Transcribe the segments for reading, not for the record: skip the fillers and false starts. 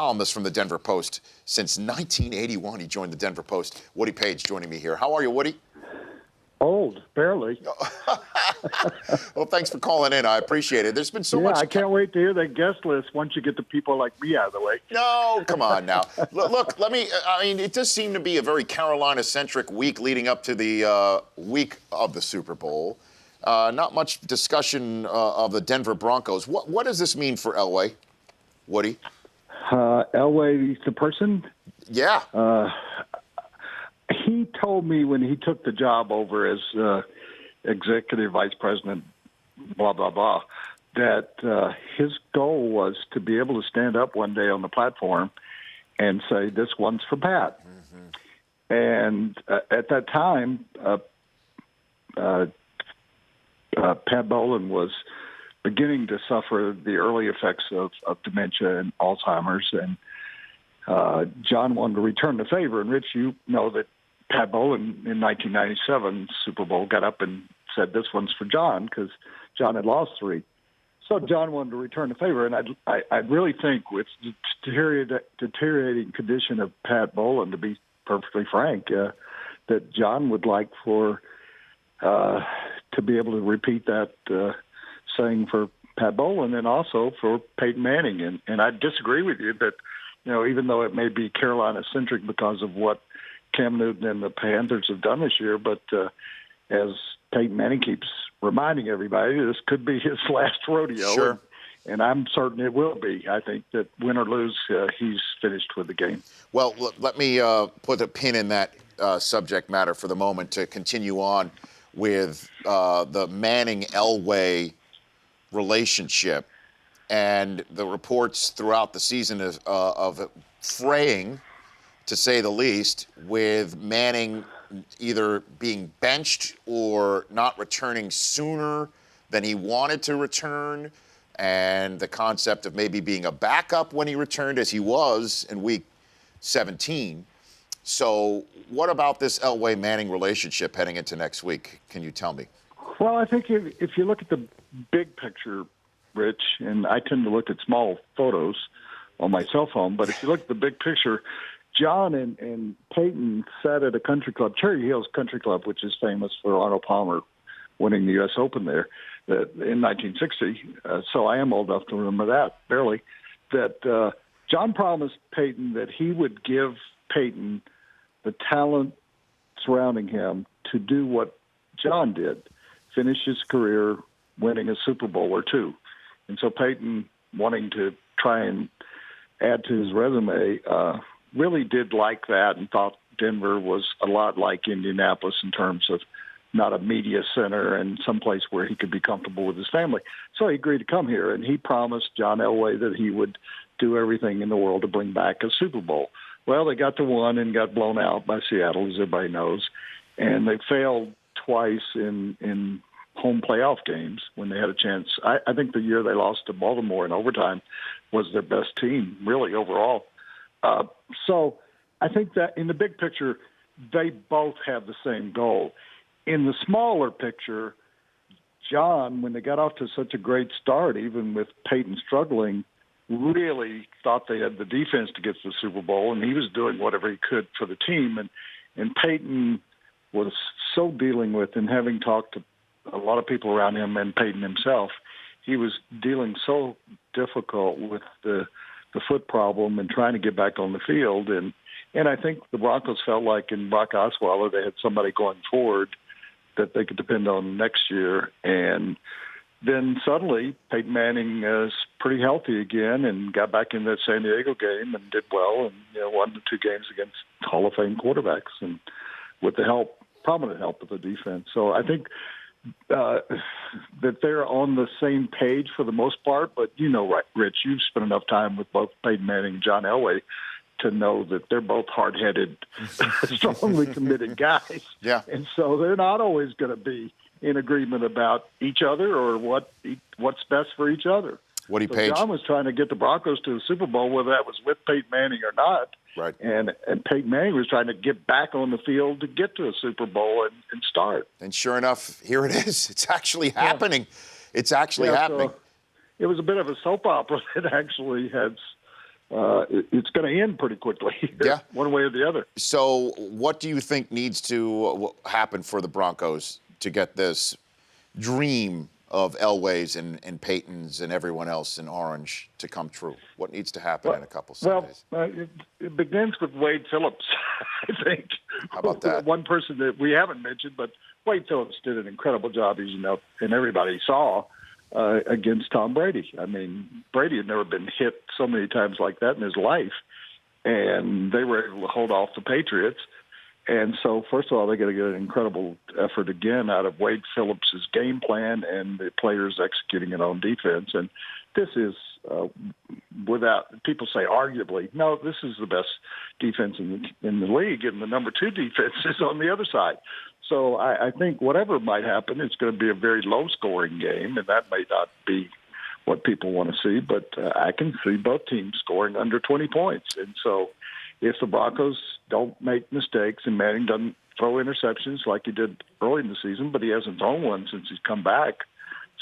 columnist from the Denver Post. Since 1981, he joined the Denver Post. Woody Paige joining me here. How are you, Woody? Old, barely. Well, thanks for calling in. I appreciate it. There's been so much. I can't wait to hear that guest list once you get the people like me out of the way. No, come on now. Look, it does seem to be a very Carolina-centric week leading up to the week of the Super Bowl. Not much discussion of the Denver Broncos. What does this mean for Elway, Woody? Elway, the person? Yeah. He told me when he took the job over as executive vice president, blah, blah, blah, that his goal was to be able to stand up one day on the platform and say, this one's for Pat. Mm-hmm. And at that time, Pat Bowlen was beginning to suffer the early effects of dementia and Alzheimer's, and John wanted to return the favor. And, Rich, you know that Pat Bowlen in 1997 Super Bowl got up and said, this one's for John, because John had lost 3. So John wanted to return the favor, and I really think with the deteriorating condition of Pat Bowlen, to be perfectly frank, that John would like for to be able to repeat that saying for Pat Bowlen and also for Peyton Manning. And I disagree with you that, even though it may be Carolina-centric because of what Cam Newton and the Panthers have done this year, but as Peyton Manning keeps reminding everybody, this could be his last rodeo. Sure. And I'm certain it will be. I think that win or lose, he's finished with the game. Well, let me put a pin in that subject matter for the moment to continue on with the Manning-Elway relationship and the reports throughout the season of it fraying, to say the least, with Manning either being benched or not returning sooner than he wanted to return, and the concept of maybe being a backup when he returned, as he was in week 17. So what about this Elway-Manning relationship heading into next week? Can you tell me? Well, I think if you look at the big picture, Rich, and I tend to look at small photos on my cell phone, but if you look at the big picture, John and Peyton sat at a country club, Cherry Hills Country Club, which is famous for Arnold Palmer winning the U.S. Open there in 1960. So I am old enough to remember that, barely, that John promised Peyton that he would give Peyton the talent surrounding him to do what John did, finish his career winning a Super Bowl or 2. And so Peyton, wanting to try and add to his resume, really did like that and thought Denver was a lot like Indianapolis in terms of not a media center and someplace where he could be comfortable with his family. So he agreed to come here, and he promised John Elway that he would do everything in the world to bring back a Super Bowl. Well, they got to 1 and got blown out by Seattle, as everybody knows, and they failed twice in home playoff games when they had a chance. I think the year they lost to Baltimore in overtime was their best team, really, overall. So I think that in the big picture, they both have the same goal. In the smaller picture, John, when they got off to such a great start, even with Peyton struggling, really thought they had the defense to get to the Super Bowl, and he was doing whatever he could for the team. And Peyton was so dealing with, and having talked to a lot of people around him and Peyton himself, he was dealing so difficult with the foot problem and trying to get back on the field. And I think the Broncos felt like in Brock Osweiler they had somebody going forward that they could depend on next year. And then suddenly Peyton Manning is pretty healthy again and got back in that San Diego game and did well and won the 2 games against Hall of Fame quarterbacks and with the prominent help of the defense. So I think that they're on the same page for the most part, but right, Rich, you've spent enough time with both Peyton Manning and John Elway to know that they're both hard-headed, strongly committed guys. Yeah. And so they're not always going to be in agreement about each other or what's best for each other. Paige? John was trying to get the Broncos to the Super Bowl, whether that was with Peyton Manning or not. Right. And Peyton Manning was trying to get back on the field to get to a Super Bowl and start. And sure enough, here it is. It's actually happening. Yeah. It's actually happening. So it was a bit of a soap opera that actually has it's going to end pretty quickly, Yeah. one way or the other. So, what do you think needs to happen for the Broncos to get this dream of Elway's and Peyton's and everyone else in orange to come true? What needs to happen in a couple Sundays? It begins with Wade Phillips, I think. How about that? One person that we haven't mentioned, but Wade Phillips did an incredible job, as you know, and everybody saw against Tom Brady. I mean, Brady had never been hit so many times like that in his life, and they were able to hold off the Patriots. And so, first of all, they got to get an incredible effort again out of Wade Phillips' game plan and the players executing it on defense. And this is, without people say arguably, no, this is the best defense in the league, and the number 2 defense is on the other side. So I think whatever might happen, it's going to be a very low-scoring game, and that may not be what people want to see, but I can see both teams scoring under 20 points. And so if the Broncos don't make mistakes, and Manning doesn't throw interceptions like he did early in the season, but he hasn't thrown one since he's come back.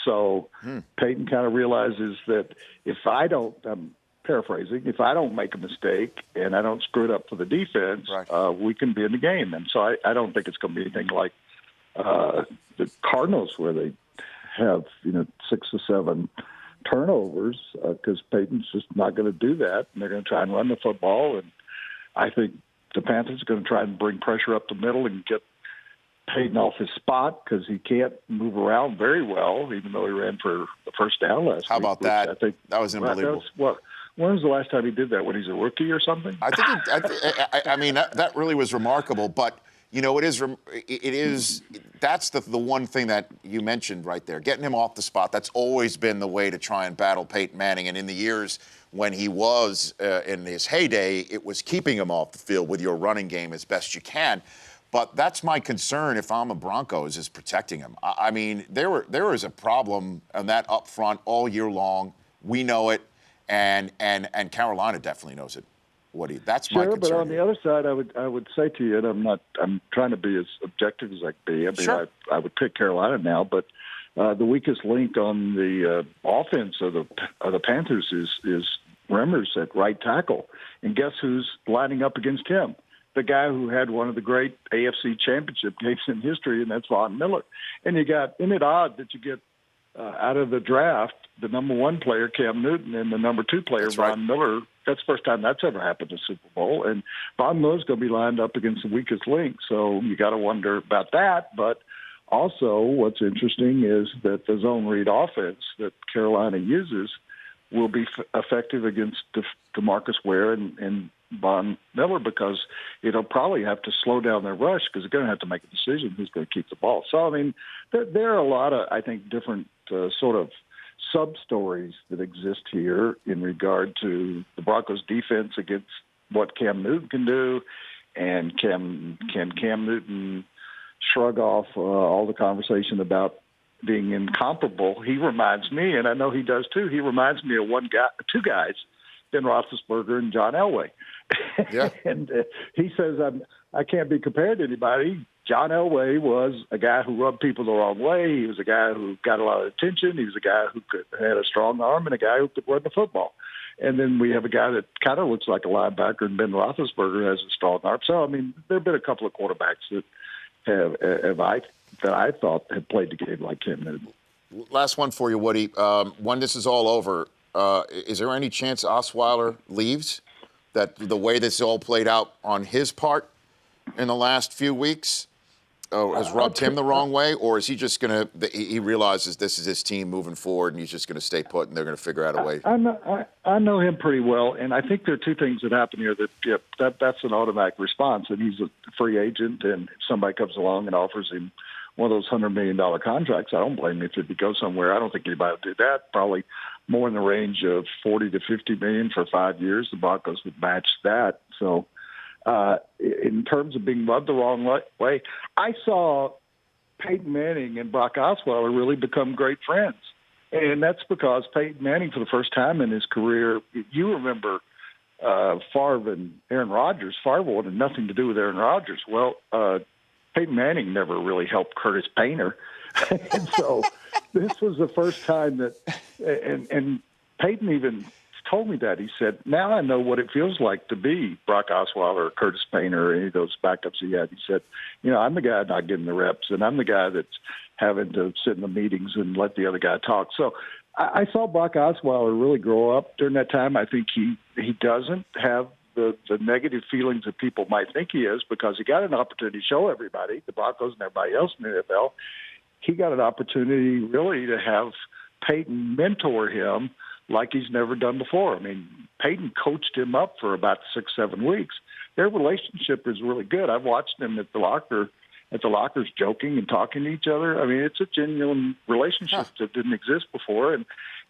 So Peyton kind of realizes that if I don't, I'm paraphrasing, if I don't make a mistake and I don't screw it up for the defense, right, we can be in the game. And so I don't think it's going to be anything like the Cardinals, where they have 6 or 7 turnovers, because Peyton's just not going to do that, and they're going to try and run the football. And I think the Panthers are going to try and bring pressure up the middle and get Peyton off his spot, because he can't move around very well, even though he ran for the first down last week. How about that? I think that was unbelievable. When was the last time he did that? When he's a rookie or something? I think I mean that really was remarkable. But it is that's the one thing that you mentioned right there, getting him off the spot. That's always been the way to try and battle Peyton Manning. And in the years when he was in his heyday, it was keeping him off the field with your running game as best you can. But that's my concern if I'm a Broncos, is protecting him. I mean, there was a problem on that up front all year long. We know it, and Carolina definitely knows it. That's my concern. But on the other side, I would say to you, and I'm trying to be as objective as I can be. I mean, sure. I would pick Carolina now, but the weakest link on the offense of the Panthers is Remmers at right tackle, and guess who's lining up against him? The guy who had one of the great AFC championship games in history, and that's Von Miller. And isn't it odd that you get out of the draft the number 1 player, Cam Newton, and the number 2 player, that's Von Miller? That's the first time that's ever happened in the Super Bowl. And Von Miller's going to be lined up against the weakest link, so you got to wonder about that. But also what's interesting is that the zone read offense that Carolina uses will be effective against DeMarcus Ware and Von Miller, because it'll probably have to slow down their rush, because they're going to have to make a decision who's going to keep the ball. So, I mean, there are a lot of, I think, different sort of sub-stories that exist here in regard to the Broncos' defense against what Cam Newton can do, and can Cam Newton shrug off all the conversation about being incomparable. He reminds me, and I know he does too, he reminds me of 2 guys, Ben Roethlisberger and John Elway. Yeah. And he says, I can't be compared to anybody. John Elway was a guy who rubbed people the wrong way. He was a guy who got a lot of attention. He was a guy who had a strong arm, and a guy who could run the football. And then we have a guy that kind of looks like a linebacker, and Ben Roethlisberger has a strong arm. So, I mean, there have been a couple of quarterbacks that I thought had played the game like Cam Newton. Last one for you, Woody. When this is all over, is there any chance Osweiler leaves? That the way this all played out on his part in the last few weeks has rubbed him the wrong way? Or is he just going to, he realizes this is his team moving forward, and he's just going to stay put, and they're going to figure out a way? I know him pretty well, and I think there are 2 things that happen here that's an automatic response, and he's a free agent, and if somebody comes along and offers him one of those $100 million contracts, I don't blame him if he goes somewhere. I don't think anybody would do that. Probably more in the range of 40 to 50 million for 5 years. The Broncos would match that. So in terms of being rubbed the wrong way, I saw Peyton Manning and Brock Osweiler really become great friends. And that's because Peyton Manning, for the first time in his career, you remember Favre and Aaron Rodgers. Favre wanted nothing to do with Aaron Rodgers. Well, Peyton Manning never really helped Curtis Painter. And so this was the first time that, and Peyton even told me that. He said, now I know what it feels like to be Brock Osweiler or Curtis Painter or any of those backups he had. He said, I'm the guy not getting the reps, and I'm the guy that's having to sit in the meetings and let the other guy talk. So I saw Brock Osweiler really grow up during that time. I think he doesn't have the negative feelings that people might think he is, because he got an opportunity to show everybody, the Broncos and everybody else in the NFL, he got an opportunity really to have Peyton mentor him like he's never done before. I mean, Peyton coached him up for about 6-7 weeks. Their relationship is really good. I've watched them at the lockers joking and talking to each other. I mean, it's a genuine relationship that didn't exist before. And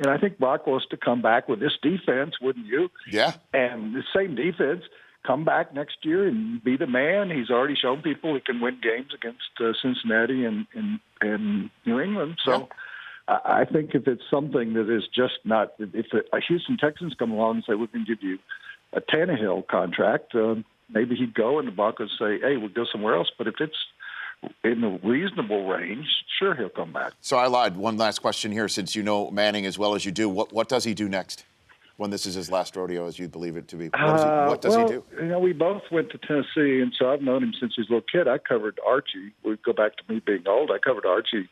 I think Brock wants to come back with this defense, wouldn't you? Yeah. And the same defense, come back next year and be the man. He's already shown people he can win games against Cincinnati and New England. So I think if it's something that is just not, if a Houston Texans come along and say, we can give you a Tannehill contract, maybe he'd go, and the Broncos say, hey, we'll go somewhere else. But if it's in the reasonable range, sure, he'll come back. So I lied. One last question here, since you know Manning as well as you do. What does he do next when this is his last rodeo, as you believe it to be? What does he do? We both went to Tennessee, and so I've known him since he was a little kid. I covered Archie. We go back to me being old. I covered Archie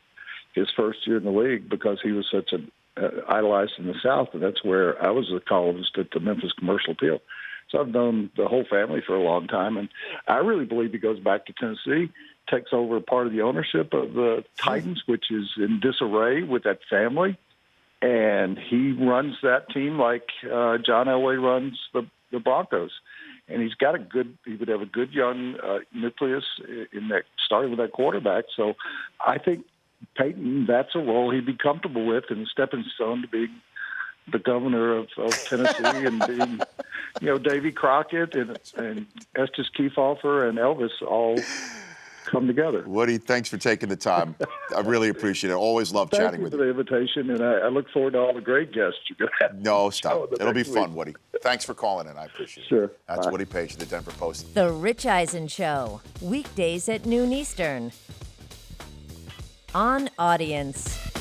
his first year in the league because he was such an idolized in the South, and that's where I was a columnist at the Memphis Commercial Appeal. So I've known the whole family for a long time, and I really believe he goes back to Tennessee, takes over part of the ownership of the Titans, which is in disarray with that family, and he runs that team like John Elway runs the Broncos. And he would have a good young nucleus in that, starting with that quarterback. So I think Peyton, that's a role he'd be comfortable with, and a stepping stone to being the governor of Tennessee and being, Davy Crockett and Estes Kefauver and Elvis all come together. Woody, thanks for taking the time. I really appreciate it. Always love chatting with you. Thank you for the invitation, and I look forward to all the great guests you're going to have. No, stop. It'll be fun, Woody. Thanks for calling in. I appreciate it. Sure. That's Bye. Woody Paige, the Denver Post. The Rich Eisen Show, weekdays at noon Eastern. On Audience.